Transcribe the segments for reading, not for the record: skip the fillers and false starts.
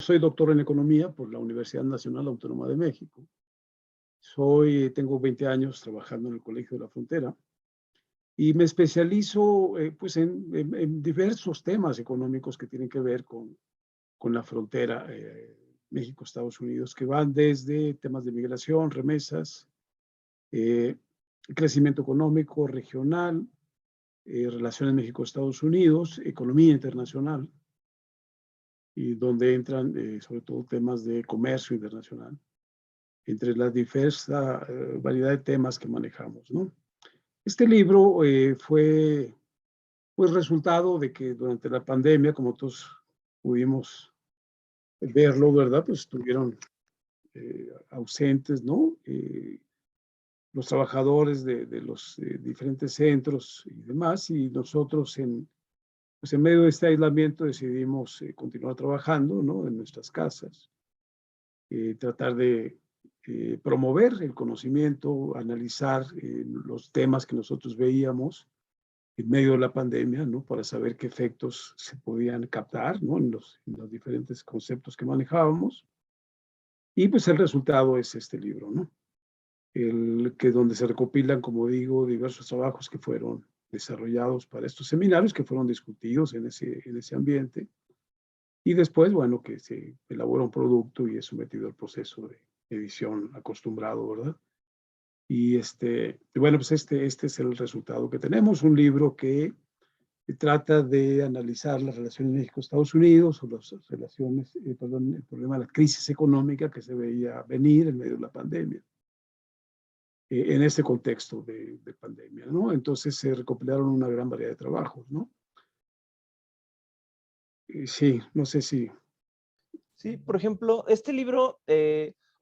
Soy doctor en economía por la Universidad Nacional Autónoma de México. Tengo 20 años trabajando en el Colegio de la Frontera y me especializo pues en diversos temas económicos que tienen que ver con la frontera México-Estados Unidos, que van desde temas de migración, remesas, eh, crecimiento económico regional, relaciones México-Estados Unidos, economía internacional, y donde entran sobre todo temas de comercio internacional, entre la diversa variedad de temas que manejamos, ¿no? Este libro fue pues resultado de que durante la pandemia, como todos pudimos verlo, ¿verdad? Pues estuvieron ausentes, ¿no? Los trabajadores de los diferentes centros y demás, y nosotros pues en medio de este aislamiento decidimos continuar trabajando, ¿no? En nuestras casas, tratar de promover el conocimiento, analizar los temas que nosotros veíamos en medio de la pandemia, ¿no? Para saber qué efectos se podían captar, ¿no? En los diferentes conceptos que manejábamos. Y pues el resultado es este libro, ¿no? Donde se recopilan, como digo, diversos trabajos que fueron desarrollados para estos seminarios, que fueron discutidos en ese ambiente. Y después, bueno, que se elabora un producto y es sometido al proceso de edición acostumbrado, ¿verdad? Bueno, pues este es el resultado que tenemos, un libro que trata de analizar las relaciones México-Estados Unidos o las relaciones, perdón, el problema de la crisis económica que se veía venir en medio de la pandemia, en este contexto de pandemia, ¿no? Entonces se recopilaron una gran variedad de trabajos, ¿no? Sí, no sé si. Sí, por ejemplo, este libro,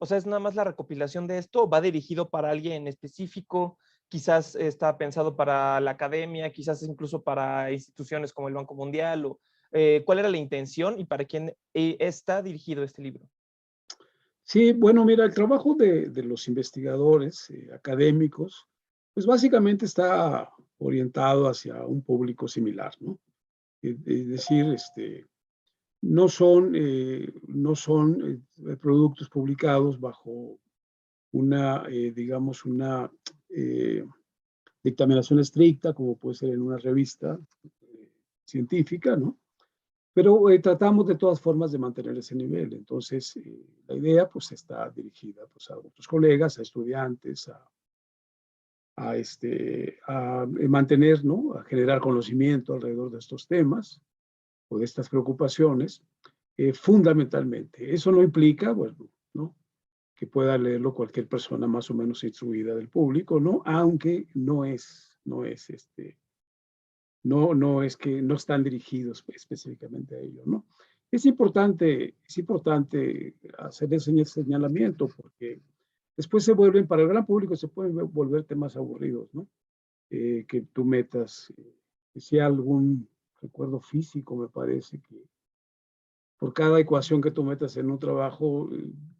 o sea, ¿es nada más la recopilación de esto o va dirigido para alguien en específico? Quizás está pensado para la academia, quizás incluso para instituciones como el Banco Mundial, o ¿cuál era la intención y para quién está dirigido este libro? Sí, bueno, mira, el trabajo de los investigadores académicos, pues básicamente está orientado hacia un público similar, ¿no? Es decir, no son productos publicados bajo una, digamos, una eh, dictaminación estricta, como puede ser en una revista científica, ¿no? Pero tratamos de todas formas de mantener ese nivel. Entonces, la idea pues está dirigida pues, a otros colegas, a estudiantes, a mantener, ¿no? A generar conocimiento alrededor de estos temas o de estas preocupaciones, fundamentalmente. Eso no implica, bueno, ¿no? Que pueda leerlo cualquier persona más o menos instruida del público, ¿no? Aunque no es que no están dirigidos específicamente a ello, ¿no? Es importante hacer ese señalamiento porque después se vuelven, para el gran público, se pueden volver temas aburridos, ¿no? Que tú metas, decía algún recuerdo físico, me parece, que por cada ecuación que tú metas en un trabajo,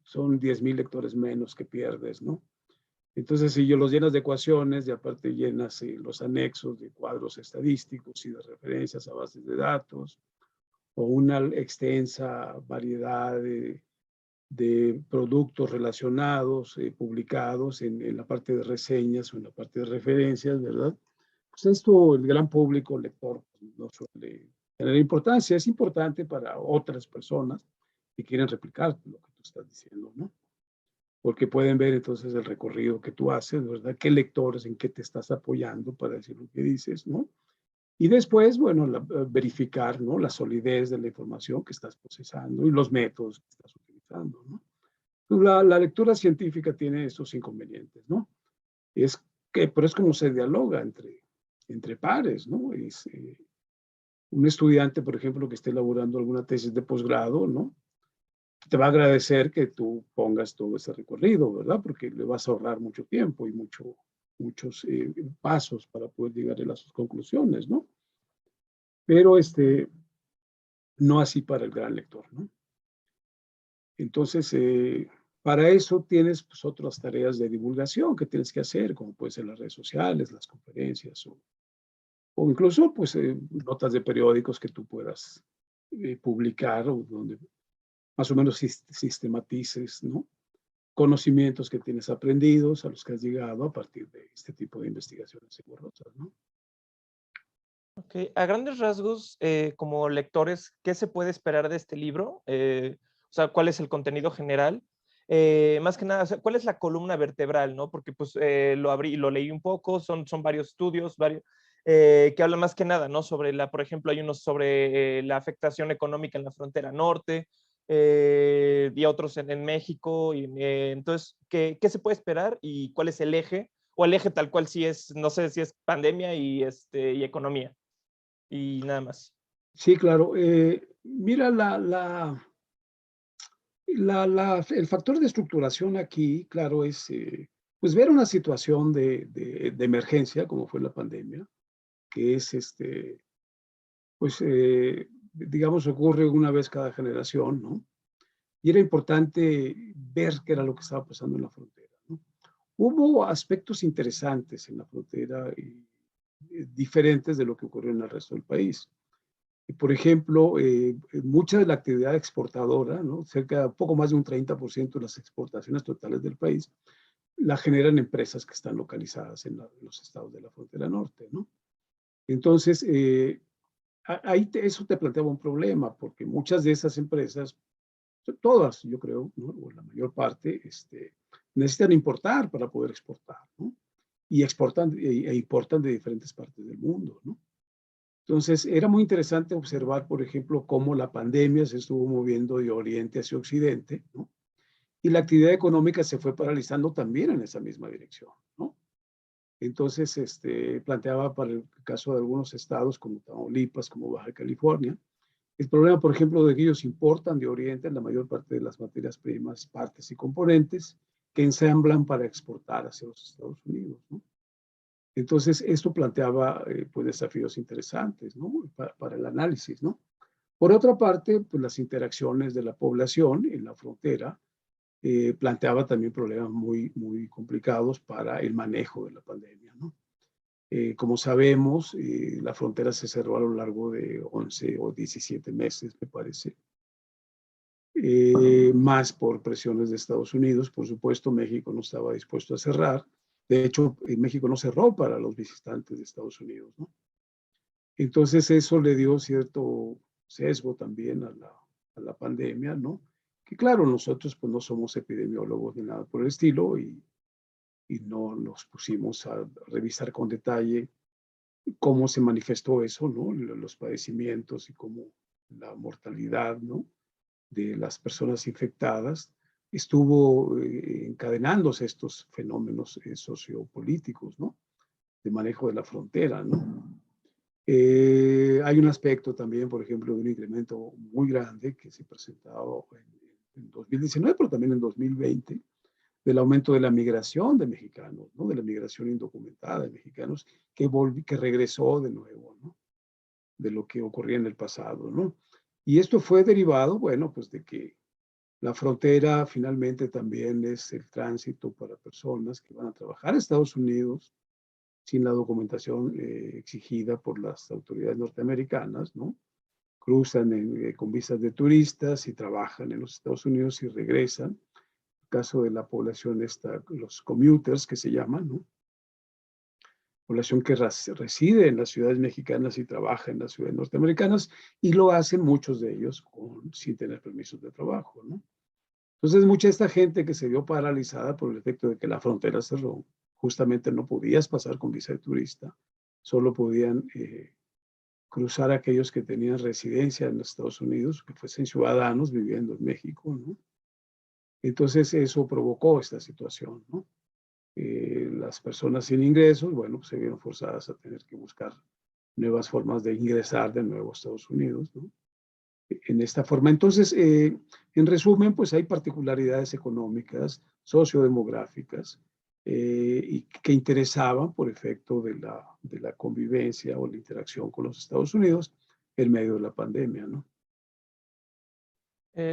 son 10,000 lectores menos que pierdes, ¿no? Entonces, si yo los llenas de ecuaciones y aparte llenas los anexos de cuadros estadísticos y de referencias a bases de datos, o una extensa variedad de productos relacionados, publicados en la parte de reseñas o en la parte de referencias, ¿verdad? Pues esto el gran público lector no suele tener importancia. Es importante para otras personas que quieren replicar lo que tú estás diciendo, ¿no? Porque pueden ver entonces el recorrido que tú haces, ¿verdad? ¿Qué lectores, en qué te estás apoyando para decir lo que dices, ¿no? Y después, bueno, verificar, ¿no? La solidez de la información que estás procesando y los métodos que estás utilizando, ¿no? Pues la lectura científica tiene estos inconvenientes, ¿no? Pero es como se dialoga entre pares, ¿no? Un estudiante, por ejemplo, que esté elaborando alguna tesis de posgrado, ¿no? Te va a agradecer que tú pongas todo ese recorrido, ¿verdad? Porque le vas a ahorrar mucho tiempo y muchos pasos para poder llegar a sus conclusiones, ¿no? Pero no así para el gran lector, ¿no? Entonces, para eso tienes pues, otras tareas de divulgación que tienes que hacer, como pueden ser las redes sociales, las conferencias o incluso pues, notas de periódicos que tú puedas publicar o donde más o menos sistematices, ¿no? Conocimientos que tienes aprendidos, a los que has llegado a partir de este tipo de investigaciones rigurosas, ¿no? Ok, a grandes rasgos, como lectores, ¿qué se puede esperar de este libro? O sea, ¿cuál es el contenido general? Más que nada, o sea, ¿cuál es la columna vertebral, no? Porque pues lo abrí y lo leí un poco, son varios estudios, que hablan más que nada, ¿no? Sobre por ejemplo, hay unos sobre la afectación económica en la frontera norte, y otros en México. Entonces, ¿qué se puede esperar y cuál es el eje? O el eje tal cual si es, no sé si es pandemia y economía y nada más. Sí, claro. Mira, el factor de estructuración aquí, claro, es pues ver una situación de emergencia, como fue la pandemia, que es, pues, digamos, ocurre una vez cada generación, ¿no? Y era importante ver qué era lo que estaba pasando en la frontera, ¿no? Hubo aspectos interesantes en la frontera y diferentes de lo que ocurrió en el resto del país. Por ejemplo, mucha de la actividad exportadora, ¿no? Cerca, poco más de un 30% de las exportaciones totales del país, la generan empresas que están localizadas en los estados de la frontera norte, ¿no? Entonces, eso te planteaba un problema, porque muchas de esas empresas, todas, yo creo, ¿no? O la mayor parte, necesitan importar para poder exportar, ¿no? Y exportan e importan de diferentes partes del mundo, ¿no? Entonces, era muy interesante observar, por ejemplo, cómo la pandemia se estuvo moviendo de oriente hacia occidente, ¿no? Y la actividad económica se fue paralizando también en esa misma dirección, ¿no? Entonces, planteaba para el caso de algunos estados como Tamaulipas, como Baja California, el problema, por ejemplo, de que ellos importan de oriente la mayor parte de las materias primas, partes y componentes que ensamblan para exportar hacia los Estados Unidos, ¿no? Entonces, esto planteaba pues, desafíos interesantes, ¿no? Para el análisis, ¿no? Por otra parte, pues las interacciones de la población en la frontera planteaba también problemas muy complicados para el manejo de la pandemia, ¿no? Como sabemos, la frontera se cerró a lo largo de 11 o 17 meses, me parece, más por presiones de Estados Unidos. Por supuesto, México no estaba dispuesto a cerrar. De hecho, México no cerró para los visitantes de Estados Unidos, ¿no? Entonces eso le dio cierto sesgo también a la pandemia, ¿no? Que claro, nosotros pues no somos epidemiólogos ni nada por el estilo y no nos pusimos a revisar con detalle cómo se manifestó eso, ¿no? Los padecimientos y cómo la mortalidad, ¿no? De las personas infectadas estuvo encadenándose estos fenómenos sociopolíticos, ¿no? De manejo de la frontera, ¿no? Hay un aspecto también, por ejemplo, de un incremento muy grande que se presentaba en 2019, pero también en 2020, del aumento de la migración de mexicanos, ¿no? De la migración indocumentada de mexicanos que regresó de nuevo, ¿no? De lo que ocurría en el pasado, ¿no? Y esto fue derivado, bueno, pues de que la frontera finalmente también es el tránsito para personas que van a trabajar a Estados Unidos sin la documentación exigida por las autoridades norteamericanas, ¿no? Cruzan con visas de turistas y trabajan en los Estados Unidos y regresan. En el caso de la población está los commuters que se llaman, ¿no? Población que reside en las ciudades mexicanas y trabaja en las ciudades norteamericanas y lo hacen muchos de ellos sin tener permisos de trabajo, ¿no? Entonces, mucha de esta gente que se vio paralizada por el efecto de que la frontera cerró, justamente no podías pasar con visa de turista, solo podían cruzar aquellos que tenían residencia en los Estados Unidos, que fuesen ciudadanos viviendo en México, ¿no? Entonces, eso provocó esta situación, ¿no? Las personas sin ingresos, bueno, pues se vieron forzadas a tener que buscar nuevas formas de ingresar de nuevo a Estados Unidos, ¿no? En esta forma. Entonces, en resumen, pues hay particularidades económicas, sociodemográficas, y que interesaban por efecto de la convivencia o la interacción con los Estados Unidos en medio de la pandemia, ¿no?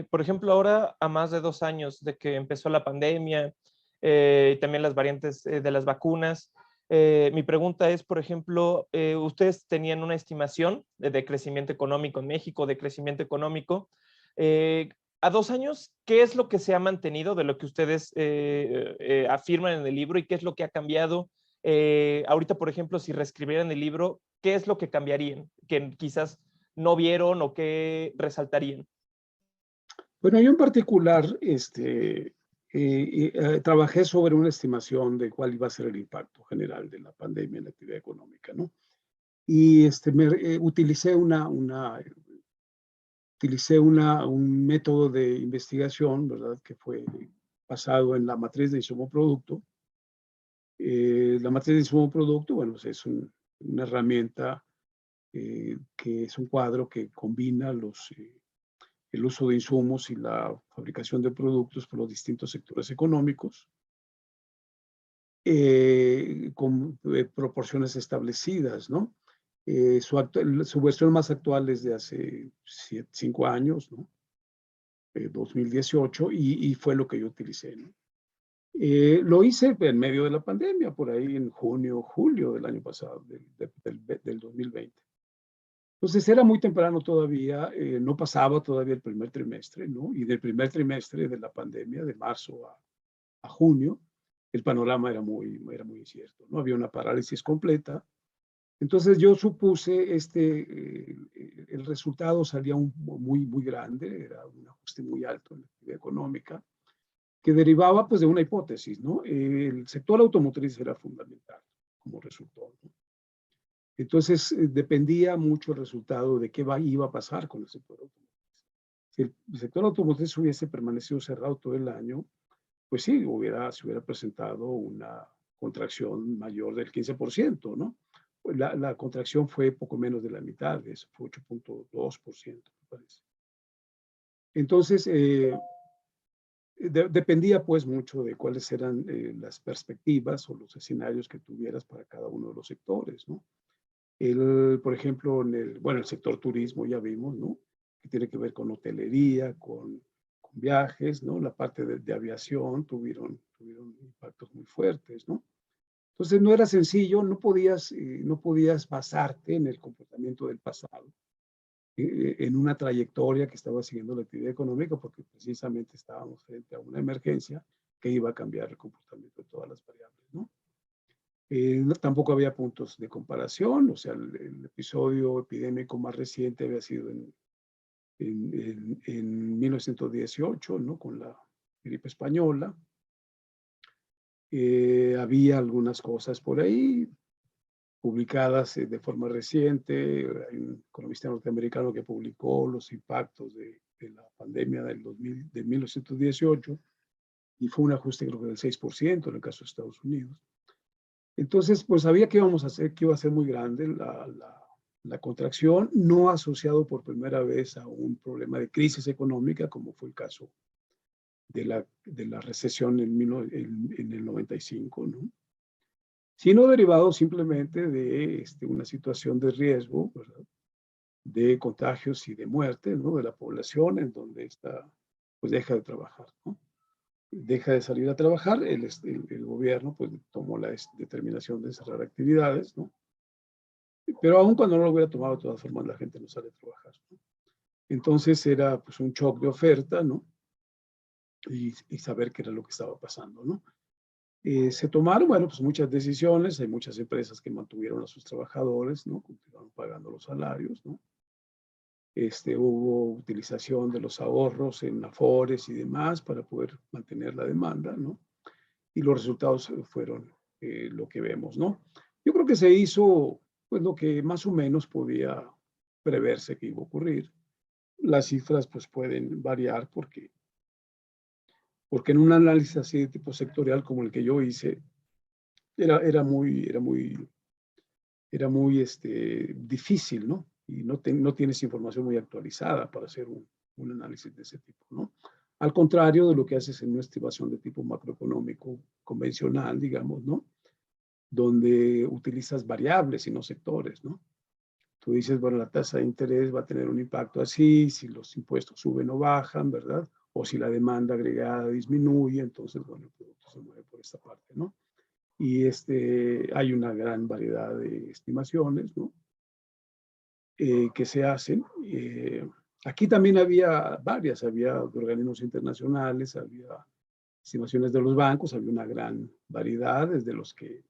Por ejemplo, ahora a más de 2 años de que empezó la pandemia, y también las variantes de las vacunas, mi pregunta es, por ejemplo, ¿ustedes tenían una estimación de crecimiento económico en México, de crecimiento económico? a 2 años, ¿qué es lo que se ha mantenido de lo que ustedes afirman en el libro y qué es lo que ha cambiado? Ahorita, por ejemplo, si reescribieran el libro, ¿qué es lo que cambiarían? Que quizás no vieron o qué resaltarían. Bueno, yo en particular trabajé sobre una estimación de cuál iba a ser el impacto general de la pandemia en la actividad económica, ¿no? Y utilicé un método de investigación, ¿verdad? Que fue basado en la matriz de insumo-producto. La matriz de insumo-producto, bueno, pues es una herramienta que es un cuadro que combina el uso de insumos y la fabricación de productos por los distintos sectores económicos, con proporciones establecidas, ¿no? Su versión más actual es de hace 5 años, ¿no? 2018, y fue lo que yo utilicé, ¿no? Lo hice en medio de la pandemia, por ahí en junio, julio del año pasado, del 2020. Entonces era muy temprano todavía, no pasaba todavía el primer trimestre, ¿no? Y del primer trimestre de la pandemia, de marzo a junio, el panorama era muy incierto, ¿no? Había una parálisis completa. Entonces yo supuse, el resultado salía muy grande, era un ajuste muy alto en la actividad económica, que derivaba pues de una hipótesis, ¿no? El sector automotriz era fundamental como resultó, ¿no? Entonces dependía mucho el resultado de qué iba a pasar con el sector automotriz. Si el sector automotriz hubiese permanecido cerrado todo el año, pues sí, se hubiera presentado una contracción mayor del 15%, ¿no? La contracción fue poco menos de la mitad, eso fue 8.2%, me parece. Entonces, dependía pues mucho de cuáles eran las perspectivas o los escenarios que tuvieras para cada uno de los sectores, ¿no? Por ejemplo, el sector turismo ya vimos, ¿no? Que tiene que ver con hotelería, con viajes, ¿no? La parte de aviación tuvieron impactos muy fuertes, ¿no? Entonces no era sencillo, no podías basarte en el comportamiento del pasado, en una trayectoria que estaba siguiendo la actividad económica, porque precisamente estábamos frente a una emergencia que iba a cambiar el comportamiento de todas las variables, ¿no? Tampoco había puntos de comparación, o sea, el episodio epidémico más reciente había sido en 1918, ¿no? Con la gripe española. Había algunas cosas por ahí publicadas de forma reciente. Hay un economista norteamericano que publicó los impactos de la pandemia de 1918 y fue un ajuste creo que del 6% en el caso de Estados Unidos. Entonces, pues sabía que íbamos a hacer, que iba a ser muy grande la contracción, no asociado por primera vez a un problema de crisis económica, como fue el caso de la recesión en el 95, ¿no? Sino derivado simplemente de una situación de riesgo, ¿verdad? De contagios y de muerte, ¿no? De la población en donde pues deja de trabajar, ¿no? Deja de salir a trabajar, el gobierno pues tomó la determinación de cerrar actividades, ¿no? Pero aún cuando no lo hubiera tomado, de todas formas la gente no sale a trabajar, ¿no? Entonces era pues un shock de oferta, ¿no? Y saber qué era lo que estaba pasando, ¿no? Se tomaron, bueno, pues muchas decisiones, hay muchas empresas que mantuvieron a sus trabajadores, ¿no? Continuaron pagando los salarios, ¿no? Hubo utilización de los ahorros en afores y demás para poder mantener la demanda, ¿no? Y los resultados fueron lo que vemos, ¿no? Yo creo que se hizo pues lo que más o menos podía preverse que iba a ocurrir. Las cifras pues pueden variar porque en un análisis así de tipo sectorial como el que yo hice, era muy difícil, ¿no? Y no tienes información muy actualizada para hacer un análisis de ese tipo, ¿no? Al contrario de lo que haces en una estimación de tipo macroeconómico convencional, digamos, ¿no? Donde utilizas variables y no sectores, ¿no? Tú dices, bueno, la tasa de interés va a tener un impacto así, si los impuestos suben o bajan, ¿verdad? O si la demanda agregada disminuye, entonces, bueno, el producto se mueve por esta parte, ¿no? Y hay una gran variedad de estimaciones, ¿no? Que se hacen. Aquí también había varias, había organismos internacionales, había estimaciones de los bancos, había una gran variedad, desde los que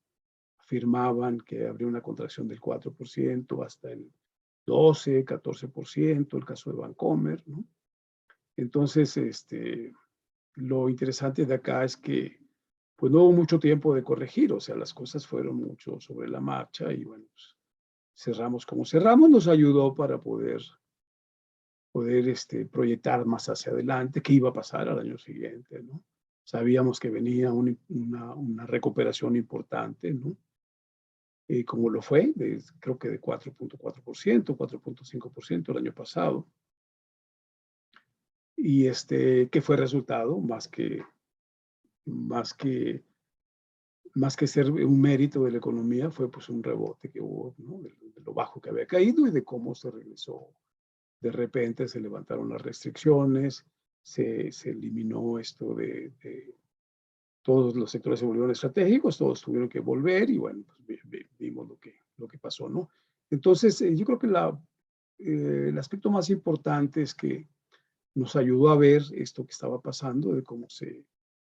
afirmaban que habría una contracción del 4% hasta el 12, 14%, el caso de Bancomer, ¿no? Entonces, lo interesante de acá es que pues no hubo mucho tiempo de corregir, o sea, las cosas fueron mucho sobre la marcha y bueno, pues, cerramos como cerramos, nos ayudó para poder proyectar más hacia adelante qué iba a pasar al año siguiente, ¿no? Sabíamos que venía una recuperación importante, ¿no? Como lo fue, creo que de 4.4%, 4.5% el año pasado. Y que fue resultado más que, más que ser un mérito de la economía, fue pues un rebote que hubo, ¿no? De lo bajo que había caído y de cómo se regresó. De repente se levantaron las restricciones, se eliminó esto de todos los sectores se volvieron estratégicos, todos tuvieron que volver y bueno, pues vimos lo que pasó, ¿no? Entonces, yo creo que el aspecto más importante es que nos ayudó a ver esto que estaba pasando, de cómo se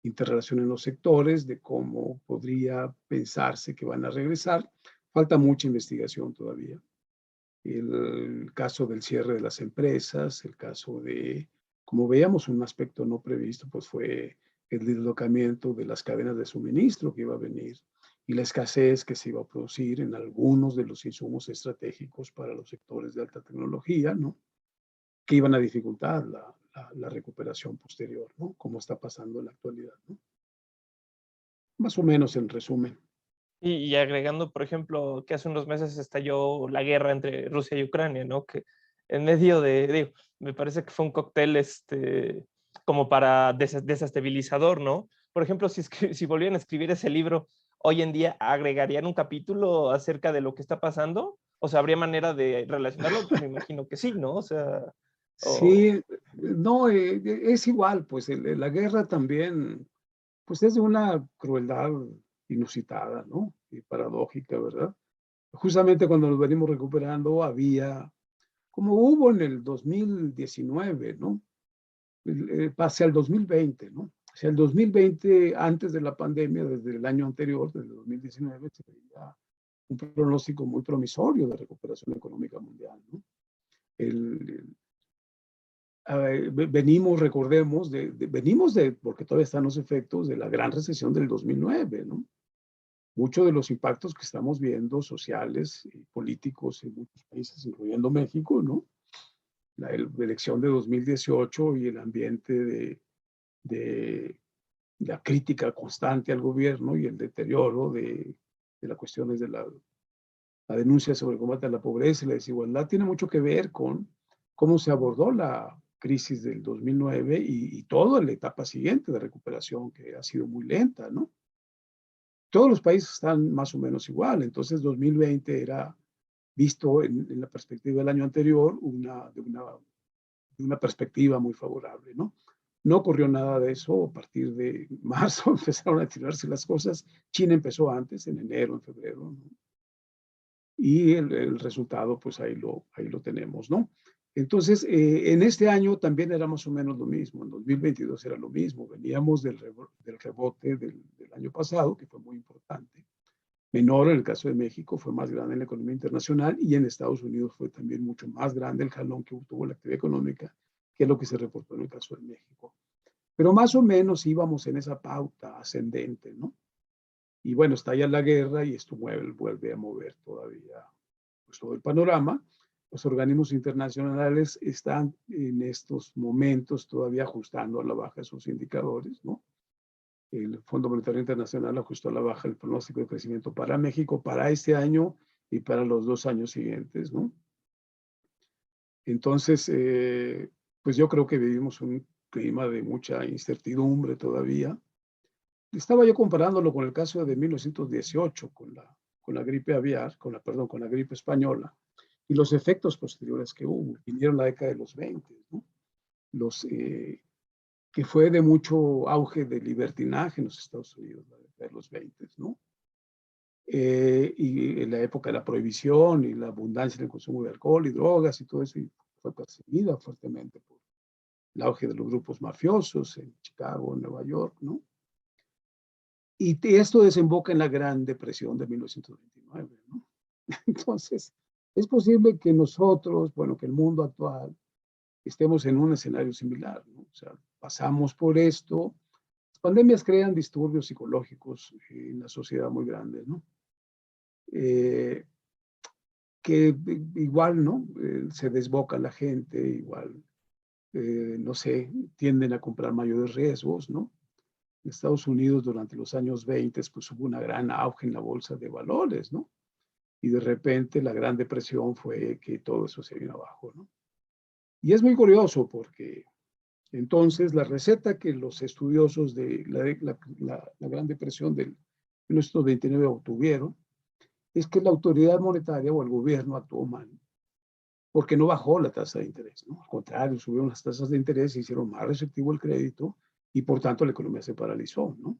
interrelacionan los sectores, de cómo podría pensarse que van a regresar. Falta mucha investigación todavía. El caso del cierre de las empresas, el caso de, como veíamos, un aspecto no previsto, pues fue el deslocamiento de las cadenas de suministro que iba a venir y la escasez que se iba a producir en algunos de los insumos estratégicos para los sectores de alta tecnología, ¿no? Que iban a dificultar la recuperación posterior, ¿no? Como está pasando en la actualidad, ¿no? Más o menos en resumen. Y agregando, por ejemplo, que hace unos meses estalló la guerra entre Rusia y Ucrania, ¿no? Que en medio digo, me parece que fue un cóctel como para desestabilizador, ¿no? Por ejemplo, si volvieran a escribir ese libro hoy en día, ¿agregarían un capítulo acerca de lo que está pasando? O sea, ¿habría manera de relacionarlo? Me imagino que sí, ¿no? O sea, Sí, no, es igual, pues la guerra también, pues es de una crueldad inusitada, ¿no? Y paradójica, ¿verdad? Justamente cuando nos venimos recuperando había, como hubo en el 2019, ¿no? Hacia el 2020, ¿no? Hacia el 2020, antes de la pandemia, desde el año anterior, desde el 2019, se veía un pronóstico muy promisorio de recuperación económica mundial, ¿no? El, venimos, recordemos, venimos porque todavía están los efectos de la gran recesión del 2009, ¿no? Muchos de los impactos que estamos viendo sociales y políticos en muchos países, incluyendo México, ¿no? La elección de 2018 y el ambiente de la crítica constante al gobierno y el deterioro de las cuestiones de la denuncia sobre el combate a la pobreza y la desigualdad tiene mucho que ver con cómo se abordó la crisis del 2009 y toda la etapa siguiente de recuperación, que ha sido muy lenta, ¿no? Todos los países están más o menos igual, entonces 2020 era visto en la perspectiva del año anterior, de una perspectiva muy favorable, ¿no? No ocurrió nada de eso, a partir de marzo empezaron a tirarse las cosas, China empezó antes, en enero, en febrero, ¿no? Y el resultado, pues ahí lo tenemos, ¿no? Entonces, en este año también era más o menos lo mismo, en 2022 era lo mismo, veníamos del rebote del año pasado, que fue muy importante, menor en el caso de México, fue más grande en la economía internacional y en Estados Unidos fue también mucho más grande el jalón que tuvo la actividad económica, que es lo que se reportó en el caso de México. Pero más o menos íbamos en esa pauta ascendente, ¿no? Y bueno, estalla la guerra y esto vuelve a mover todavía pues, todo el panorama. Los organismos internacionales están en estos momentos todavía ajustando a la baja sus indicadores, ¿no? El Fondo Monetario Internacional ajustó a la baja el pronóstico de crecimiento para México para este año y para los 2 años siguientes, ¿no? Entonces, pues yo creo que vivimos un clima de mucha incertidumbre todavía. Estaba yo comparándolo con el caso de 1918, con la gripe aviar, perdón, con la gripe española, y los efectos posteriores que hubo. Vinieron la década de los 20, ¿no? Que fue de mucho auge de libertinaje en los Estados Unidos, la década de los 20, ¿no? Y en la época de la prohibición y la abundancia del consumo de alcohol y drogas y todo eso, y fue perseguida fuertemente por el auge de los grupos mafiosos en Chicago, en Nueva York, ¿no? Y esto desemboca en la Gran Depresión de 1929, ¿no? Entonces, es posible que nosotros, bueno, que el mundo actual, estemos en un escenario similar, ¿no? O sea, pasamos por esto. Las pandemias crean disturbios psicológicos en la sociedad muy grandes, ¿no? Que igual, ¿no? Se desboca la gente, igual, no sé, tienden a comprar mayores riesgos, ¿no? En Estados Unidos durante los años 20, pues hubo una gran auge en la bolsa de valores, ¿no? Y de repente la Gran Depresión fue que todo eso se vino abajo, ¿no? Y es muy curioso porque entonces la receta que los estudiosos de la Gran Depresión del 1929 obtuvieron es que la autoridad monetaria o el gobierno actuó mal, porque no bajó la tasa de interés, ¿no? Al contrario, subieron las tasas de interés, se hicieron más receptivo el crédito y por tanto la economía se paralizó, ¿no?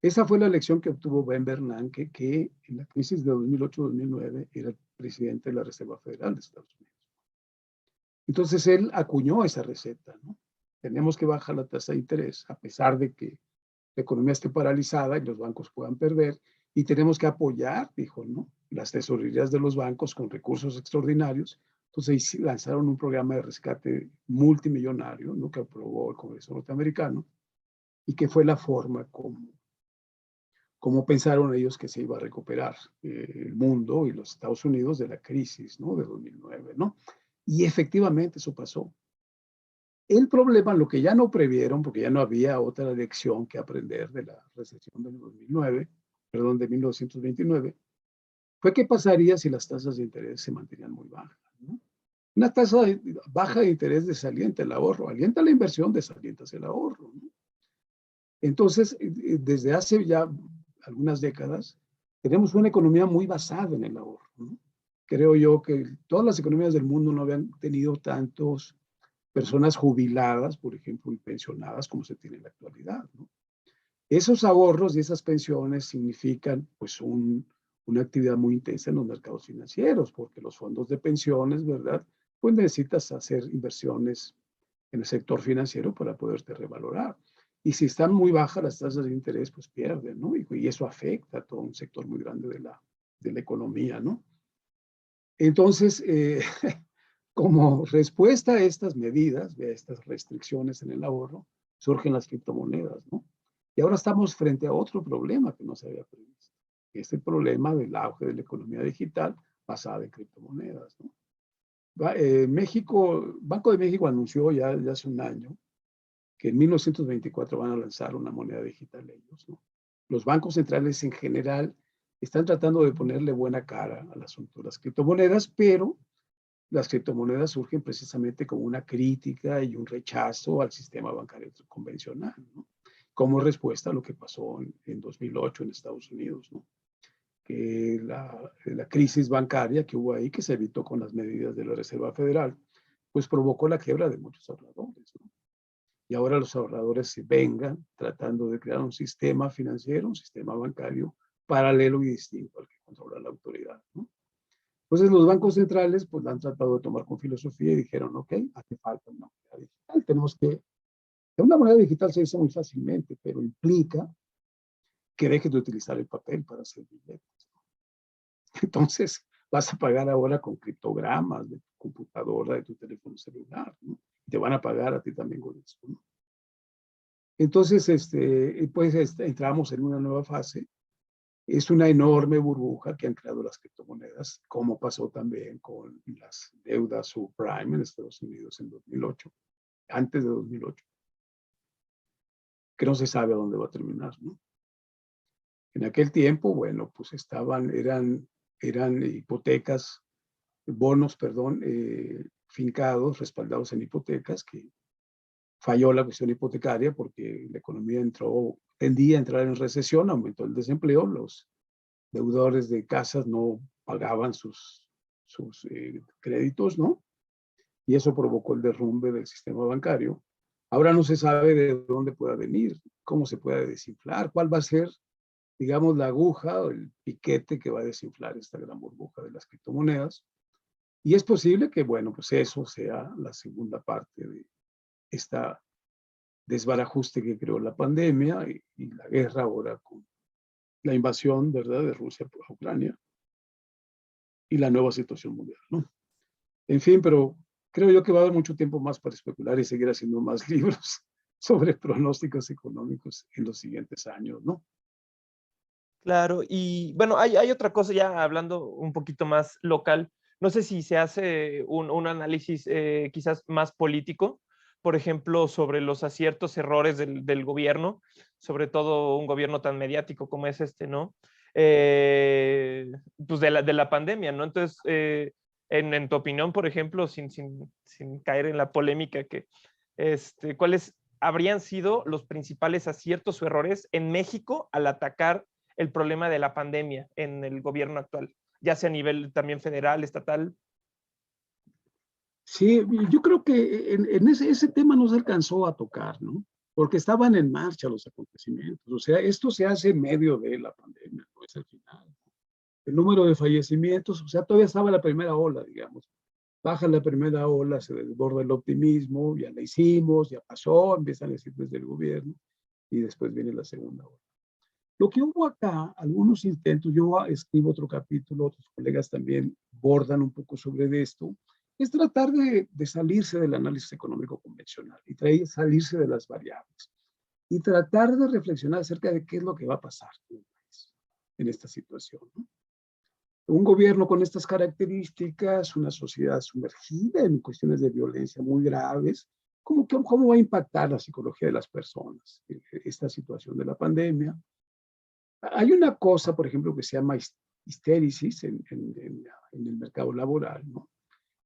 Esa fue la lección que obtuvo Ben Bernanke, que en la crisis de 2008-2009 era el presidente de la Reserva Federal de Estados Unidos. Entonces él acuñó esa receta, ¿no? Tenemos que bajar la tasa de interés a pesar de que la economía esté paralizada y los bancos puedan perder, y tenemos que apoyar, dijo, ¿no? Las tesorerías de los bancos con recursos extraordinarios. Entonces lanzaron un programa de rescate multimillonario, ¿no? Que aprobó el Congreso norteamericano y que fue la forma como pensaron ellos que se iba a recuperar el mundo y los Estados Unidos de la crisis, ¿no? De 2009, ¿no? Y efectivamente eso pasó. El problema, lo que ya no previeron, porque ya no había otra lección que aprender de la recesión del 2009, perdón, de 1929, fue qué pasaría si las tasas de interés se mantenían muy bajas, ¿no? Una tasa baja de interés desalienta el ahorro, alienta la inversión, desalienta el ahorro, ¿no? Entonces, desde hace ya algunas décadas, tenemos una economía muy basada en el ahorro, ¿no? Creo yo que todas las economías del mundo no habían tenido tantos personas jubiladas, por ejemplo, y pensionadas como se tiene en la actualidad, ¿no? Esos ahorros y esas pensiones significan pues una actividad muy intensa en los mercados financieros, porque los fondos de pensiones, ¿verdad? Pues necesitas hacer inversiones en el sector financiero para poderte revalorar. Y si están muy bajas las tasas de interés, pues pierden, ¿no? Y eso afecta a todo un sector muy grande de la economía, ¿no? Entonces, como respuesta a estas medidas, a estas restricciones en el ahorro, surgen las criptomonedas, ¿no? Y ahora estamos frente a otro problema que no se había previsto, que es el problema del auge de la economía digital basada en criptomonedas, ¿no? Banco de México anunció ya hace un año que en 1924 van a lanzar una moneda digital ellos, ¿no? Los bancos centrales en general están tratando de ponerle buena cara al asunto de las criptomonedas, pero las criptomonedas surgen precisamente como una crítica y un rechazo al sistema bancario convencional, ¿no? Como respuesta a lo que pasó en 2008 en Estados Unidos, ¿no? Que la crisis bancaria que hubo ahí, que se evitó con las medidas de la Reserva Federal, pues provocó la quiebra de muchos ahorradores, ¿no? Y ahora los ahorradores se vengan tratando de crear un sistema financiero, un sistema bancario paralelo y distinto al que controla la autoridad, ¿no? Entonces los bancos centrales pues la han tratado de tomar con filosofía y dijeron, ok, hace falta una moneda digital. Tenemos que, una moneda digital se dice muy fácilmente, pero implica que dejes de utilizar el papel para hacer billetes. Entonces vas a pagar ahora con criptogramas de tu computadora, de tu teléfono celular, ¿no? Te van a pagar a ti también con eso, ¿no? Entonces, pues entramos en una nueva fase. Es una enorme burbuja que han creado las criptomonedas, como pasó también con las deudas subprime en Estados Unidos en 2008, antes de 2008, que no se sabe a dónde va a terminar, ¿no? En aquel tiempo, bueno, pues eran hipotecas, bonos, perdón, fincados, respaldados en hipotecas, que falló la cuestión hipotecaria porque la economía tendía a entrar en recesión, aumentó el desempleo, los deudores de casas no pagaban sus créditos, ¿no? Y eso provocó el derrumbe del sistema bancario. Ahora no se sabe de dónde pueda venir, cómo se puede desinflar, cuál va a ser, digamos, la aguja o el piquete que va a desinflar esta gran burbuja de las criptomonedas. Y es posible que, bueno, pues eso sea la segunda parte de esta desbarajuste que creó la pandemia y la guerra ahora con la invasión, ¿verdad?, de Rusia por Ucrania y la nueva situación mundial, ¿no? En fin, pero creo yo que va a haber mucho tiempo más para especular y seguir haciendo más libros sobre pronósticos económicos en los siguientes años, ¿no? Claro, y bueno, hay otra cosa ya hablando un poquito más local. No sé si se hace un análisis quizás más político, por ejemplo, sobre los aciertos, errores del gobierno, sobre todo un gobierno tan mediático como es este, ¿no? Pues de la pandemia, ¿no? Entonces, en tu opinión, por ejemplo, sin caer en la polémica, ¿cuáles habrían sido los principales aciertos o errores en México al atacar el problema de la pandemia en el gobierno actual, ya sea a nivel también federal, estatal? Sí, yo creo que en ese tema no se alcanzó a tocar, ¿no? Porque estaban en marcha los acontecimientos. O sea, esto se hace en medio de la pandemia, no es el final. El número de fallecimientos, o sea, todavía estaba la primera ola, digamos. Baja la primera ola, se desborda el optimismo, ya la hicimos, ya pasó, empiezan a decir desde el gobierno, y después viene la segunda ola. Lo que hubo acá, algunos intentos, yo escribo otro capítulo, otros colegas también bordan un poco sobre esto, es tratar de salirse del análisis económico convencional y salirse de las variables y tratar de reflexionar acerca de qué es lo que va a pasar en esta situación, ¿no? Un gobierno con estas características, una sociedad sumergida en cuestiones de violencia muy graves, ¿cómo va a impactar la psicología de las personas esta situación de la pandemia? Hay una cosa, por ejemplo, que se llama histérisis en el mercado laboral, ¿no?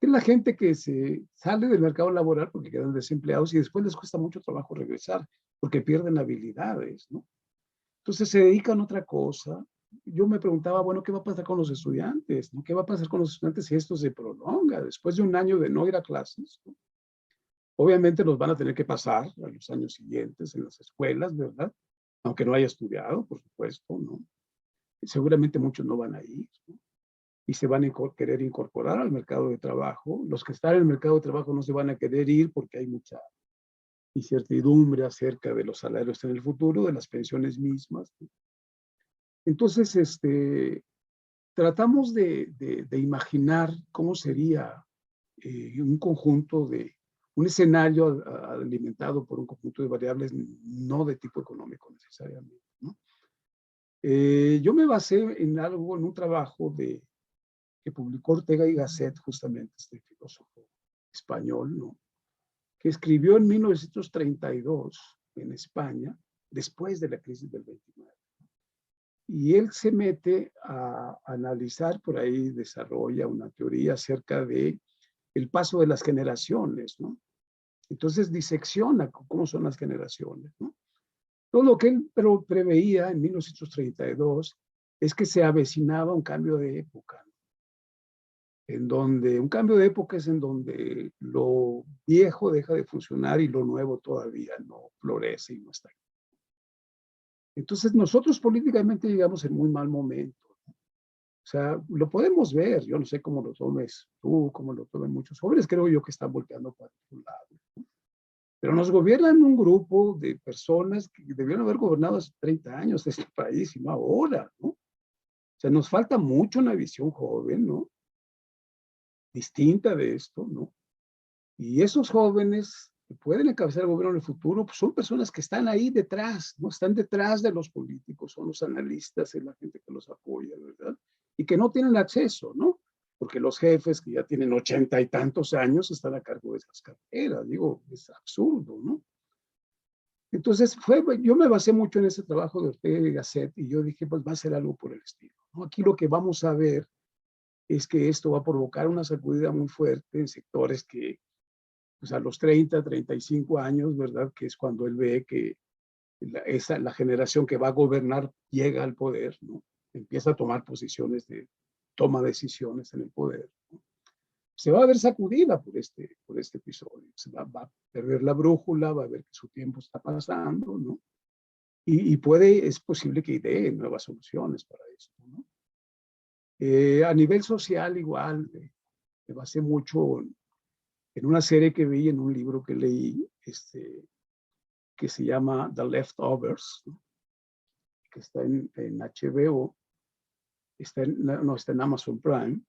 Es la gente que se sale del mercado laboral porque quedan desempleados y después les cuesta mucho trabajo regresar porque pierden habilidades, ¿no? Entonces se dedican a otra cosa. Yo me preguntaba, bueno, ¿qué va a pasar con los estudiantes? ¿No? ¿Qué va a pasar con los estudiantes si esto se prolonga después de un año de no ir a clases? ¿No? Obviamente los van a tener que pasar a los años siguientes en las escuelas, ¿verdad? Aunque no haya estudiado, por supuesto, ¿no? Seguramente muchos no van a ir, ¿no? Y se van a querer incorporar al mercado de trabajo. Los que están en el mercado de trabajo no se van a querer ir porque hay mucha incertidumbre acerca de los salarios en el futuro, de las pensiones mismas, ¿no? Entonces, tratamos de imaginar cómo sería un conjunto un escenario alimentado por un conjunto de variables no de tipo económico necesariamente, ¿no? Yo me basé en un trabajo que publicó Ortega y Gasset, justamente este filósofo español, ¿no?, que escribió en 1932 en España, después de la crisis del 29. Y él se mete a analizar, por ahí desarrolla una teoría acerca de el paso de las generaciones, ¿no? Entonces disecciona cómo son las generaciones, ¿no? Todo lo que él preveía en 1932 es que se avecinaba un cambio de época, ¿no? En donde un cambio de época es en donde lo viejo deja de funcionar y lo nuevo todavía no florece y no está aquí. Entonces nosotros políticamente llegamos en muy mal momento. O sea, lo podemos ver, yo no sé cómo lo tomes tú, cómo lo tomen muchos jóvenes, creo yo que están volteando para otro lado. Pero nos gobiernan un grupo de personas que debieron haber gobernado hace 30 años este país y no ahora, ¿no? O sea, nos falta mucho una visión joven, ¿no?, distinta de esto, ¿no? Y esos jóvenes que pueden encabezar el gobierno en el futuro, pues son personas que están ahí detrás, ¿no? Están detrás de los políticos, son los analistas, es la gente que los apoya, ¿verdad? Y que no tienen acceso, ¿no? Porque los jefes que ya tienen 80 y tantos años están a cargo de esas carteras. Digo, es absurdo, ¿no? Entonces, yo me basé mucho en ese trabajo de Ortega y Gasset y yo dije, pues va a ser algo por el estilo, ¿no? Aquí lo que vamos a ver es que esto va a provocar una sacudida muy fuerte en sectores que, pues a los 30, 35 años, ¿verdad?, que es cuando él ve que la generación que va a gobernar llega al poder, ¿no?, empieza a tomar toma decisiones en el poder, ¿no? Se va a ver sacudida por este episodio, va a perder la brújula, va a ver que su tiempo está pasando, ¿no? Y es posible que idee nuevas soluciones para esto, ¿no? A nivel social igual, me basé mucho en una serie que vi, en un libro que leí, que se llama The Leftovers, ¿no? Que está en HBO, está en Amazon Prime,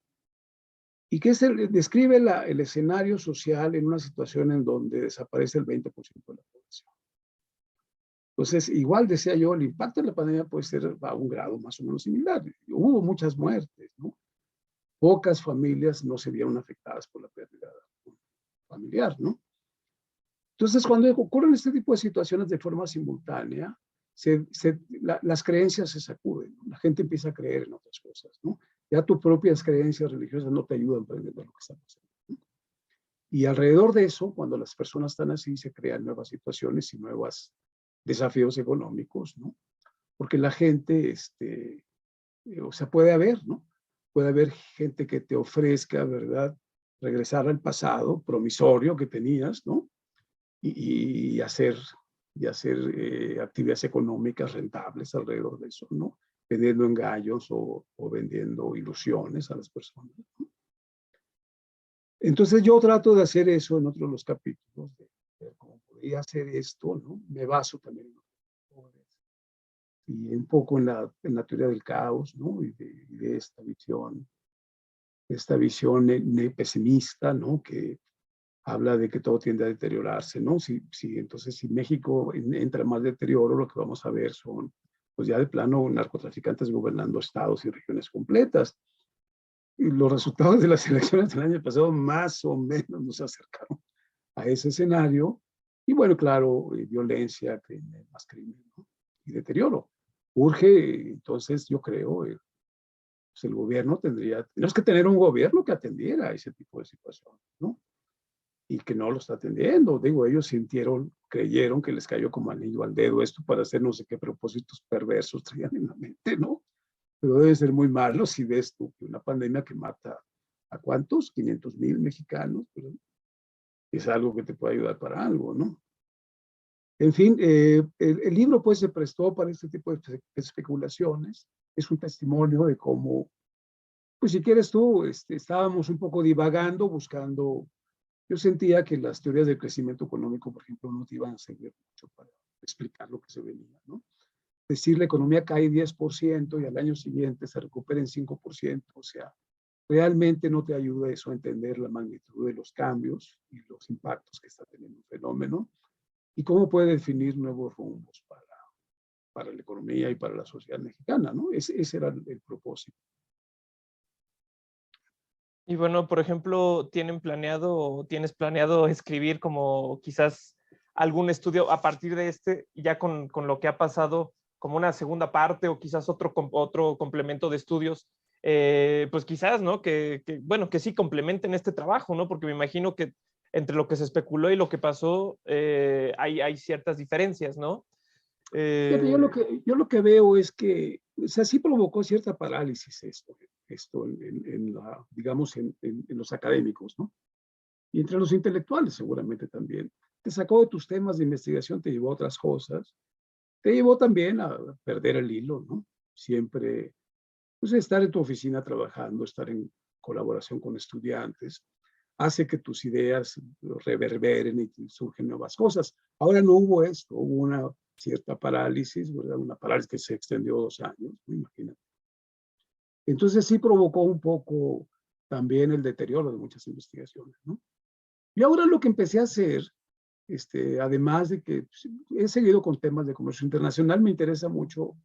y que describe el escenario social en una situación en donde desaparece el 20% de la población. Entonces, igual decía yo, el impacto de la pandemia puede ser a un grado más o menos similar. Hubo muchas muertes, ¿no? Pocas familias no se vieron afectadas por la pérdida familiar, ¿no? Entonces, cuando ocurren este tipo de situaciones de forma simultánea, las creencias se sacuden, ¿no? La gente empieza a creer en otras cosas, ¿no? Ya tus propias creencias religiosas no te ayudan a entender lo que está pasando, ¿no? Y alrededor de eso, cuando las personas están así, se crean nuevas situaciones y nuevos desafíos económicos, ¿no? Porque la gente, o sea, puede haber, ¿no? Puede haber gente que te ofrezca, ¿verdad? Regresar al pasado promisorio que tenías, ¿no? Y hacer, actividades económicas rentables alrededor de eso, ¿no? Vendiendo engaños o vendiendo ilusiones a las personas, ¿no? Entonces yo trato de hacer eso en otros de los capítulos, de ver cómo podría hacer esto, ¿no? Me baso también en los autores y un poco en la teoría del caos, ¿no? Y de esta visión pesimista, ¿no? Que habla de que todo tiende a deteriorarse, ¿no? Entonces, si México entra más deterioro, lo que vamos a ver son, pues ya de plano, narcotraficantes gobernando estados y regiones completas. Y los resultados de las elecciones del año pasado más o menos nos acercaron a ese escenario. Y bueno, claro, violencia, crimen, más crimen, ¿no? Y deterioro. Urge, entonces, yo creo, pues el gobierno tenemos que tener un gobierno que atendiera a ese tipo de situaciones, ¿no? Y que no lo está atendiendo. Digo, ellos creyeron que les cayó como anillo al dedo esto para hacer no sé qué propósitos perversos traían en la mente, ¿no? Pero debe ser muy malo si ves tú que una pandemia que mata a ¿cuántos? 500,000 mexicanos, pero es algo que te puede ayudar para algo, ¿no? En fin, el libro pues se prestó para este tipo de especulaciones. Es un testimonio de cómo, pues si quieres tú, estábamos un poco divagando, buscando. Yo sentía que las teorías del crecimiento económico, por ejemplo, no te iban a servir mucho para explicar lo que se venía, ¿no? Decir la economía cae 10% y al año siguiente se recupera en 5%, o sea, realmente no te ayuda eso a entender la magnitud de los cambios y los impactos que está teniendo el fenómeno y cómo puede definir nuevos rumbos para la economía y para la sociedad mexicana, ¿no? Ese era el propósito. Y bueno, por ejemplo, tienes planeado escribir como quizás algún estudio a partir de ya con lo que ha pasado, como una segunda parte o quizás otro complemento de estudios, pues quizás, ¿no? Bueno, que sí complementen este trabajo, ¿no? Porque me imagino que entre lo que se especuló y lo que pasó, hay ciertas diferencias, ¿no? Fíjate, yo lo que veo es que, o sea, sí provocó cierta parálisis esto digamos, en los académicos, ¿no? Y entre los intelectuales seguramente también. Te sacó de tus temas de investigación, te llevó a otras cosas, te llevó también a perder el hilo, ¿no? Siempre, pues estar en tu oficina trabajando, estar en colaboración con estudiantes, hace que tus ideas reverberen y surgen nuevas cosas. Ahora no hubo esto, hubo una cierta parálisis, ¿verdad? Una parálisis que se extendió 2 años, ¿no? Imagínate. Entonces sí provocó un poco también el deterioro de muchas investigaciones, ¿no? Y ahora lo que empecé a hacer, además de que pues, he seguido con temas de comercio internacional, me interesa mucho,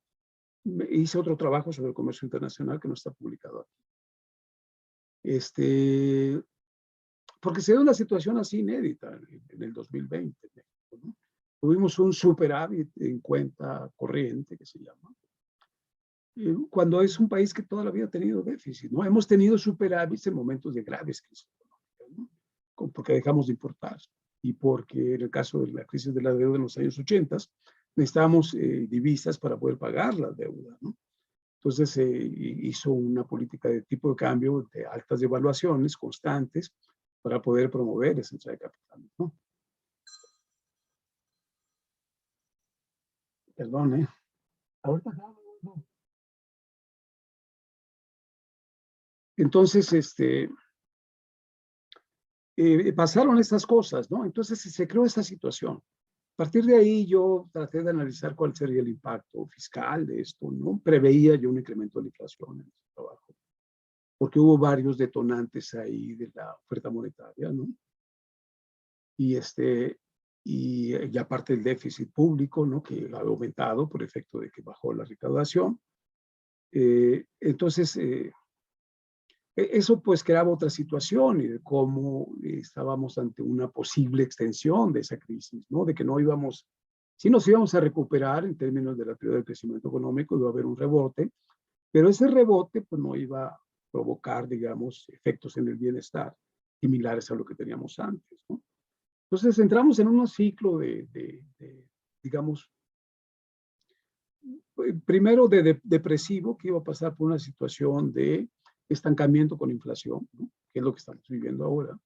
hice otro trabajo sobre el comercio internacional que no está publicado aquí. Porque se dio una situación así inédita en el 2020, ¿no? Tuvimos un superávit en cuenta corriente, que se llama, cuando es un país que toda la vida ha tenido déficit, ¿no? Hemos tenido superávits en momentos de graves crisis económicas, ¿no? Porque dejamos de importar y porque en el caso de la crisis de la deuda en los años 80 necesitábamos divisas para poder pagar la deuda, ¿no? Entonces se hizo una política de tipo de cambio de altas devaluaciones constantes para poder promover esa entrada de capital, ¿no? Perdón, ¿eh? Ahorita no. Entonces, pasaron estas cosas, ¿no? Entonces se creó esta situación. A partir de ahí yo traté de analizar cuál sería el impacto fiscal de esto, ¿no? Preveía yo un incremento de la inflación en este trabajo, porque hubo varios detonantes ahí de la oferta monetaria, ¿no? Y, y aparte el déficit público, ¿no? Que ha aumentado por efecto de que bajó la recaudación. Entonces, eso pues creaba otra situación y de cómo estábamos ante una posible extensión de esa crisis, ¿no? De que no íbamos, sí nos íbamos a recuperar en términos de la teoría del crecimiento económico, iba a haber un rebote, pero ese rebote pues no iba a provocar, digamos, efectos en el bienestar similares a lo que teníamos antes, ¿no? Entonces entramos en un ciclo digamos, primero depresivo, que iba a pasar por una situación de estancamiento con inflación, ¿no? Que es lo que estamos viviendo ahora,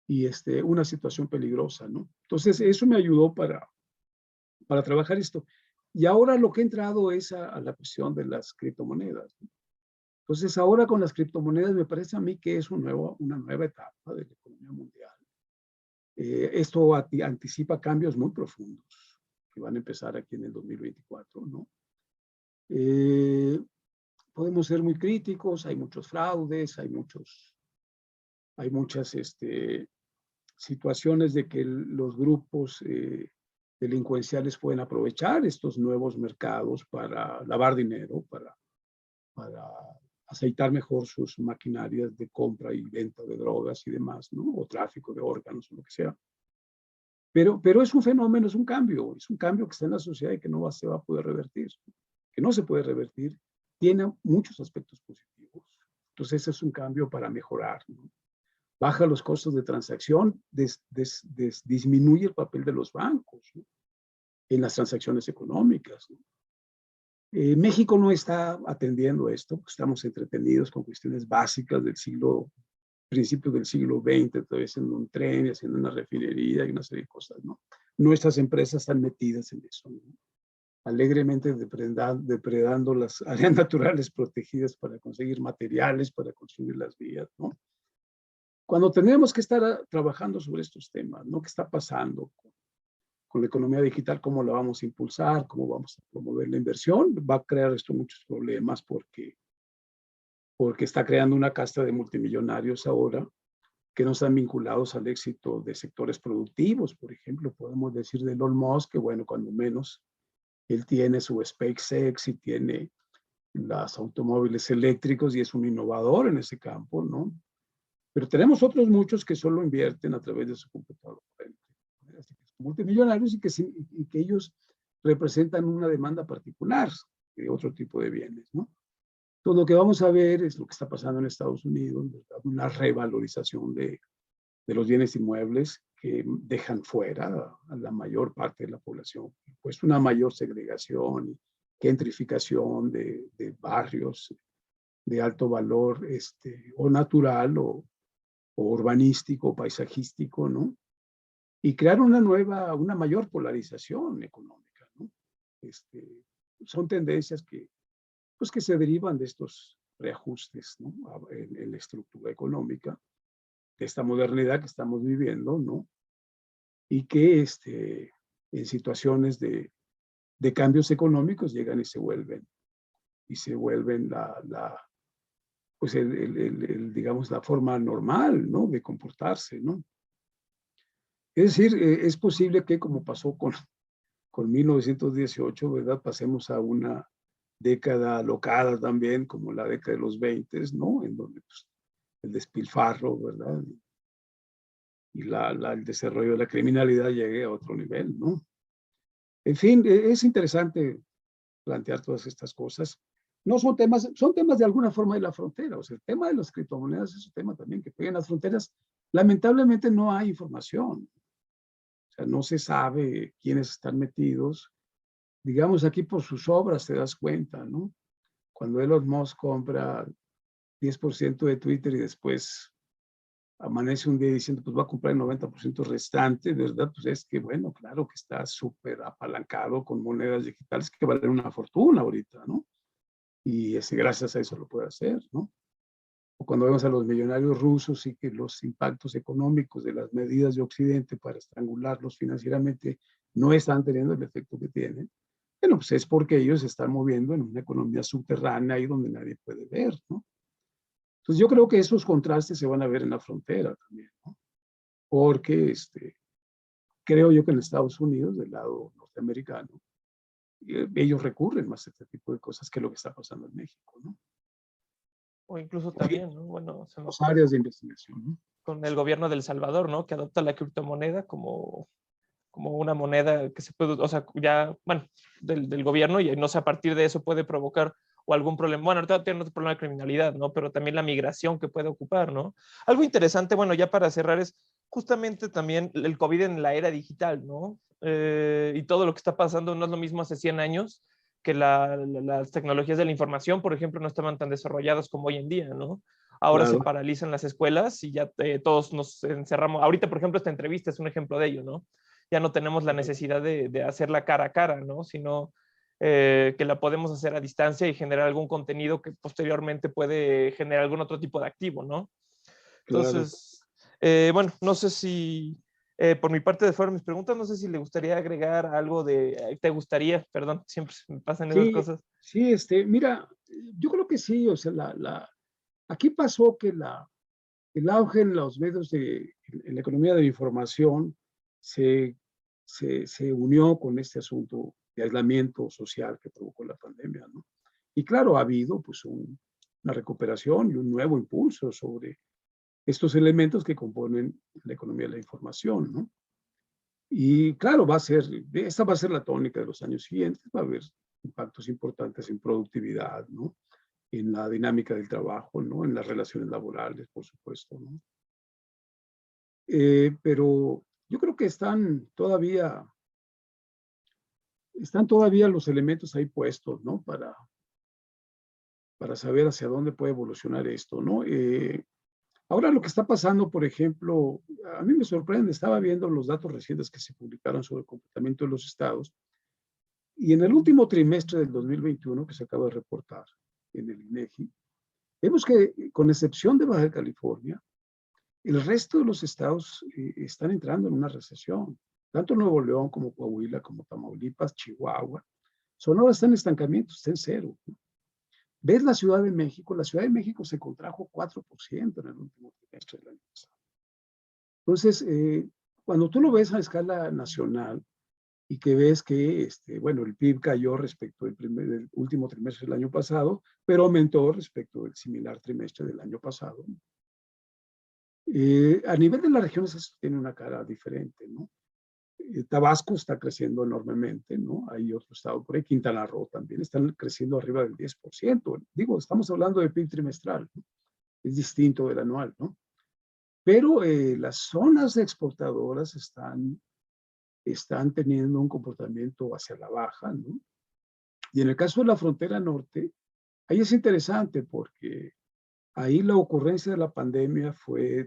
y una situación peligrosa, ¿no? Entonces, eso me ayudó para trabajar esto. Y ahora lo que he entrado es a la cuestión de las criptomonedas, ¿no? Entonces, ahora con las criptomonedas me parece a mí que es una nueva etapa de la economía mundial. Esto anticipa cambios muy profundos que van a empezar aquí en el 2024, ¿no? Podemos ser muy críticos, hay muchos fraudes, hay muchas situaciones de que los grupos delincuenciales pueden aprovechar estos nuevos mercados para lavar dinero, para aceitar mejor sus maquinarias de compra y venta de drogas y demás, ¿no? O tráfico de órganos o lo que sea. Pero es un fenómeno, es un cambio que está en la sociedad y que no se va a poder revertir, que no se puede revertir, tiene muchos aspectos positivos. Entonces, ese es un cambio para mejorar, ¿no? Baja los costos de transacción, disminuye el papel de los bancos, ¿no? En las transacciones económicas, ¿no? México no está atendiendo esto, estamos entretenidos con cuestiones básicas principios del siglo XX, todavía haciendo un tren, haciendo una refinería y una serie de cosas, ¿no? Nuestras empresas están metidas en eso, ¿no? Alegremente depredando las áreas naturales protegidas para conseguir materiales, para construir las vías, ¿no? Cuando tenemos que estar trabajando sobre estos temas, ¿no? ¿Qué está pasando con la economía digital? ¿Cómo la vamos a impulsar? ¿Cómo vamos a promover la inversión? Va a crear esto muchos problemas porque está creando una casta de multimillonarios ahora que no están vinculados al éxito de sectores productivos. Por ejemplo, podemos decir de Elon Musk que, bueno, cuando menos, él tiene su SpaceX y tiene los automóviles eléctricos y es un innovador en ese campo, ¿no? Pero tenemos otros muchos que solo invierten a través de su computadora. Así que son multimillonarios y que ellos representan una demanda particular de otro tipo de bienes, ¿no? Todo lo que vamos a ver es lo que está pasando en Estados Unidos, ¿verdad? Una revalorización de los bienes inmuebles que dejan fuera a la mayor parte de la población, pues una mayor segregación, gentrificación de barrios de alto valor o natural o urbanístico, o paisajístico, ¿no? Y crear una mayor polarización económica, ¿no? Son tendencias pues, que se derivan de estos reajustes, ¿no? En la estructura económica, de esta modernidad que estamos viviendo, ¿no? Y que en situaciones de cambios económicos llegan y se vuelven pues digamos, la forma normal, ¿no? De comportarse, ¿no? Es decir, es posible que, como pasó con 1918, ¿verdad? Pasemos a una década alocada también, como la década de los 20, ¿no? En donde pues, el despilfarro, ¿verdad? Y el desarrollo de la criminalidad llegue a otro nivel, ¿no? En fin, es interesante plantear todas estas cosas. No son temas de alguna forma de la frontera. O sea, el tema de las criptomonedas es un tema también que pega en las fronteras. Lamentablemente no hay información. O sea, no se sabe quiénes están metidos. Digamos, aquí por sus obras te das cuenta, ¿no? Cuando Elon Musk compra 10% de Twitter y después amanece un día diciendo, pues va a comprar el 90% restante, ¿verdad? Pues es que, bueno, claro que está súper apalancado con monedas digitales que valen una fortuna ahorita, ¿no? Y gracias a eso lo puede hacer, ¿no? o cuando vemos a los millonarios rusos y que los impactos económicos de las medidas de Occidente para estrangularlos financieramente no están teniendo el efecto que tienen, bueno, pues es porque ellos se están moviendo en una economía subterránea ahí donde nadie puede ver, ¿no? Entonces yo creo que esos contrastes se van a ver en la frontera también, ¿no? Porque creo yo que en Estados Unidos, del lado norteamericano, ellos recurren más a este tipo de cosas que lo que está pasando en México, ¿no? O incluso Oye, también, ¿no? Bueno, se me las ocurre áreas de investigación, ¿no? con el gobierno de El Salvador, ¿no? Que adopta la criptomoneda como una moneda que se puede, o sea, ya, bueno, del gobierno y no sé, a partir de eso puede provocar o algún problema, bueno, ahorita tiene otro problema de criminalidad, ¿no? Pero también la migración que puede ocupar, ¿no? Algo interesante, bueno, ya para cerrar es justamente también el COVID en la era digital, ¿no? Y todo lo que está pasando no es lo mismo hace 100 años que las tecnologías de la información, por ejemplo, no estaban tan desarrolladas como hoy en día, ¿no? Ahora se Claro, paralizan las escuelas y ya todos nos encerramos. Ahorita, por ejemplo, esta entrevista es un ejemplo de ello, ¿no? Ya no tenemos la necesidad de hacerla cara a cara, ¿no? Sino que la podemos hacer a distancia y generar algún contenido que posteriormente puede generar algún otro tipo de activo, ¿no? claro. Entonces, bueno, no sé si por mi parte de fueron mis preguntas, no sé si le gustaría agregar algo te gustaría, perdón, siempre me pasan esas Sí, cosas. sí, mira, yo creo que sí, o sea, aquí pasó que el auge en los medios en la economía de la información se, se unió con este asunto de aislamiento social que provocó la pandemia, ¿no? Y claro, ha habido pues una recuperación y un nuevo impulso sobre estos elementos que componen la economía de la información, ¿no? Y claro, esta va a ser la tónica de los años siguientes, va a haber impactos importantes en productividad, ¿no? En la dinámica del trabajo, ¿no? En las relaciones laborales, por supuesto, ¿no? Pero yo creo que están todavía los elementos ahí puestos, ¿no? Para saber hacia dónde puede evolucionar esto, ¿no? Ahora lo que está pasando, por ejemplo, a mí me sorprende, estaba viendo los datos recientes que se publicaron sobre el comportamiento de los estados y en el último trimestre del 2021 que se acaba de reportar en el INEGI, vemos que con excepción de Baja California, el resto de los estados están entrando en una recesión. Tanto Nuevo León como Coahuila, como Tamaulipas, Chihuahua. Sonora está en estancamiento, está en cero. ¿Ves la Ciudad de México? La Ciudad de México se contrajo 4% en el último trimestre del año pasado. Entonces, cuando tú lo ves a escala nacional y que ves que, bueno, el PIB cayó respecto del último trimestre del año pasado, pero aumentó respecto del similar trimestre del año pasado. A nivel de las regiones eso tiene una cara diferente, ¿no? Tabasco está creciendo enormemente, ¿no? Hay otro estado por ahí, Quintana Roo también, están creciendo arriba del 10%. Digo, estamos hablando de PIB trimestral, ¿no? Es distinto del anual, ¿no? Pero las zonas exportadoras están teniendo un comportamiento hacia la baja, ¿no? Y en el caso de la frontera norte, ahí es interesante porque ahí la ocurrencia de la pandemia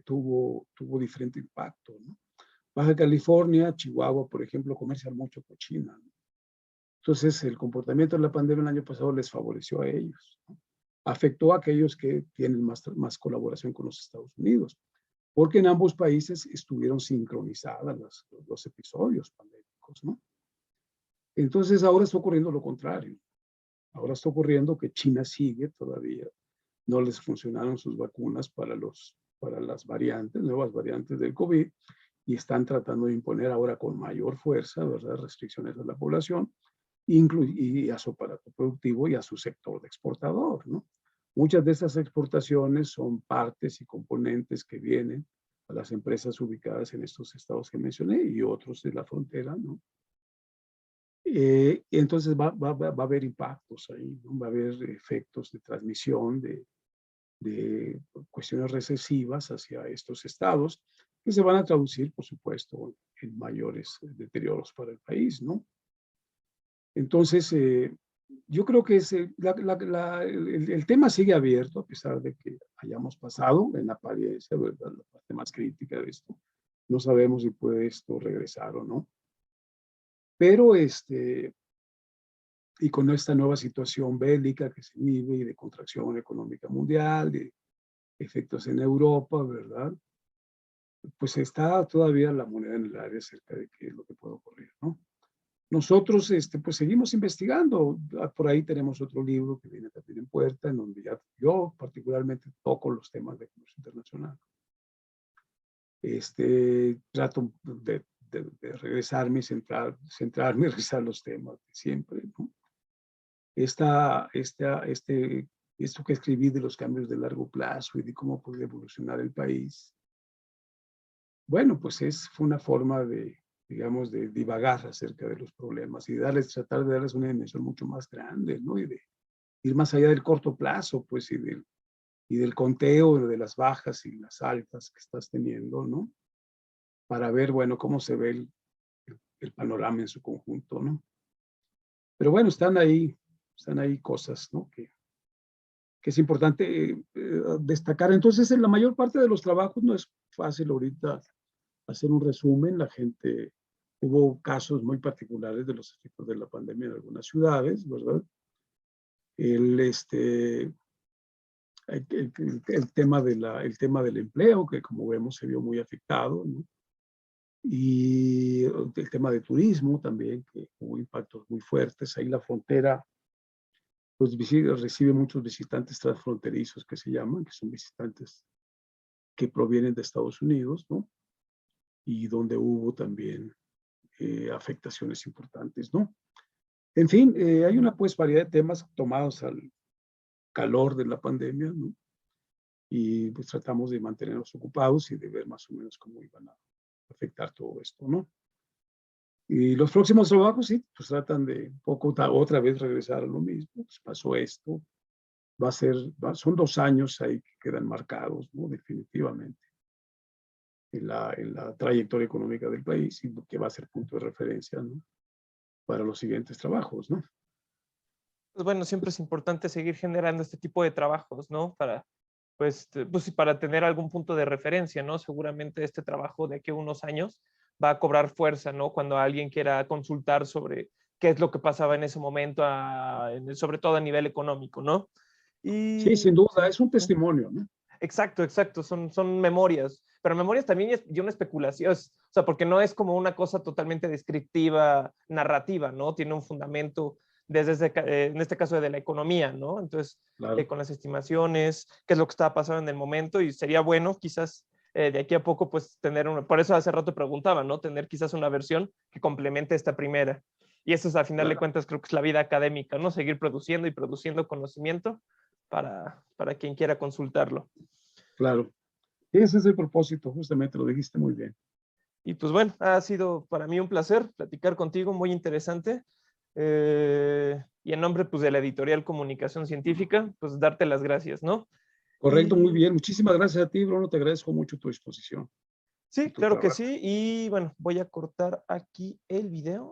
tuvo diferente impacto, ¿no? Baja California, Chihuahua, por ejemplo, comercian mucho con China, ¿no? Entonces, el comportamiento de la pandemia el año pasado les favoreció a ellos, ¿no? Afectó a aquellos que tienen más colaboración con los Estados Unidos, porque en ambos países estuvieron sincronizadas los episodios pandémicos, ¿no? Entonces, ahora está ocurriendo lo contrario. Ahora está ocurriendo que China sigue todavía, no les funcionaron sus vacunas para las variantes, nuevas variantes del COVID, y están tratando de imponer ahora con mayor fuerza, ¿verdad?, restricciones a la población y a su aparato productivo y a su sector de exportador, ¿no? Muchas de estas exportaciones son partes y componentes que vienen a las empresas ubicadas en estos estados que mencioné y otros de la frontera, ¿no? Entonces va a haber impactos ahí, ¿no? Va a haber efectos de transmisión de cuestiones recesivas hacia estos estados que se van a traducir, por supuesto, en mayores deterioros para el país, ¿no? Entonces, yo creo que el tema sigue abierto a pesar de que hayamos pasado en la apariencia, ¿verdad?, la parte más crítica de esto. No sabemos si puede esto regresar o no. Pero, y con esta nueva situación bélica que se vive y de contracción económica mundial, efectos en Europa, ¿verdad? Pues está todavía la moneda en el aire acerca de qué es lo que puede ocurrir, ¿no? Nosotros, pues seguimos investigando. Por ahí tenemos otro libro que viene también en puerta, en donde ya yo particularmente toco los temas de comercio internacional. Trato de regresarme y centrarme y regresar a los temas de siempre, ¿no? Esto que escribí de los cambios de largo plazo y de cómo puede evolucionar el país, bueno, pues fue una forma de, digamos, de divagar acerca de los problemas y tratar de darles una dimensión mucho más grande, ¿no? Y de ir más allá del corto plazo, pues, y del conteo de las bajas y las altas que estás teniendo, ¿no? Para ver, bueno, cómo se ve el panorama en su conjunto, ¿no? Pero bueno, están ahí cosas, ¿no? Que es importante destacar. Entonces, en la mayor parte de los trabajos no es fácil ahorita hacer un resumen. Hubo casos muy particulares de los efectos de la pandemia en algunas ciudades, ¿verdad? El tema del empleo, que como vemos se vio muy afectado, ¿no? Y el tema de turismo también, que hubo impactos muy fuertes. Ahí la frontera pues recibe muchos visitantes transfronterizos que se llaman, que son visitantes que provienen de Estados Unidos, ¿no? Y donde hubo también afectaciones importantes, ¿no? En fin, hay una pues variedad de temas tomados al calor de la pandemia, ¿no? Y pues tratamos de mantenernos ocupados y de ver más o menos cómo iban a afectar todo esto, ¿no? Y los próximos trabajos, sí, pues tratan de otra vez regresar a lo mismo. Pues pasó esto, son 2 años ahí que quedan marcados, ¿no? Definitivamente, en la trayectoria económica del país y que va a ser punto de referencia, ¿no? Para los siguientes trabajos, ¿no? Pues bueno, siempre es importante seguir generando este tipo de trabajos, ¿no? Para, pues para tener algún punto de referencia, ¿no? Seguramente este trabajo de aquí a unos años va a cobrar fuerza, ¿no? Cuando alguien quiera consultar sobre qué es lo que pasaba en ese momento, sobre todo a nivel económico, ¿no? Sí, Y sin duda, es un testimonio, ¿no? exacto, exacto, son memorias, pero memorias también y una especulación, o sea, porque no es como una cosa totalmente descriptiva, narrativa, ¿no? Tiene un fundamento en este caso de la economía, ¿no? Entonces, Claro. con las estimaciones, qué es lo que estaba pasando en el momento y sería bueno quizás de aquí a poco pues por eso hace rato preguntaba, ¿no? Tener quizás una versión que complemente esta primera. Y eso es, al final de cuentas, creo que es la vida académica, ¿no? Seguir produciendo y produciendo conocimiento para quien quiera consultarlo. Claro. Ese es el propósito, justamente, lo dijiste muy bien. Y pues bueno, ha sido para mí un placer platicar contigo, muy interesante. Y en nombre pues de la editorial Comunicación Científica, pues darte las gracias, ¿no? Correcto, muy Y bien. Muchísimas gracias a ti, Bruno. Te agradezco mucho tu disposición y sí, tu claro que trabajo. sí. Y bueno, voy a cortar aquí el video.